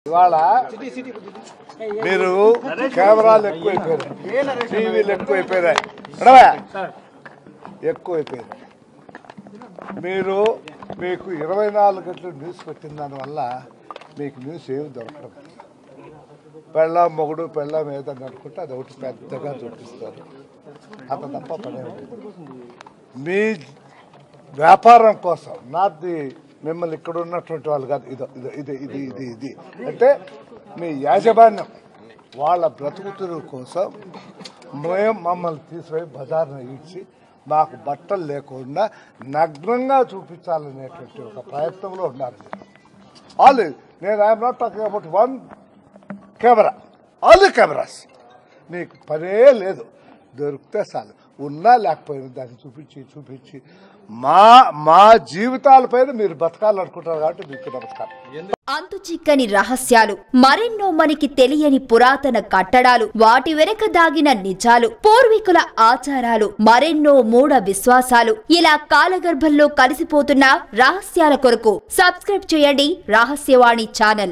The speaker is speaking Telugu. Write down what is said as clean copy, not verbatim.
ఇవాళ మీరు కెమెరాలు ఎక్కువైపోయారు, టీవీలు ఎక్కువైపోయాయి, ఎక్కువైపోయారు. మీరు మీకు 24 గంటలు న్యూస్ పెట్టిన దానివల్ల మీకు న్యూస్ ఏమి దొరకడం. పెళ్ళాం మొగుడు పెళ్ళాం ఏదన్నా అనుకుంటే అది ఒకటి పెద్దగా చూపిస్తారు, అంత తప్ప పనే మీ వ్యాపారం కోసం నాది మిమ్మల్ని ఇక్కడ ఉన్నటువంటి వాళ్ళు కాదు. ఇది ఇది ఇది ఇది అంటే మీ యాజమాన్యం వాళ్ళ బ్రతుకుతురు కోసం మేము మమ్మల్ని తీసుకుపోయి బజార్ను ఇచ్చి మాకు బట్టలు లేకుండా నగ్నంగా చూపించాలనేటువంటి ఒక ప్రయత్నంలో ఉన్నారు. ఆల్ నేను I'm not talking about one camera, all the cameras. మీకు పనే లేదు, దొరికితే చాలు, ఉన్నా లేకపోయినా దాన్ని చూపించి మా జీవితాలపైన మీరు బతకాలనుకుంటారు కాబట్టి మీకు నమస్కారం. అంతు చిక్కని రహస్యాలు, మరెన్నో మనకి తెలియని పురాతన కట్టడాలు, వాటి వెనక దాగిన నిజాలు, పూర్వీకుల ఆచారాలు, మరెన్నో మూఢ విశ్వాసాలు, ఇలా కాలగర్భంలో కలిసిపోతున్న రహస్యాల కొరకు సబ్స్క్రైబ్ చేయండి రహస్యవాణి ఛానల్.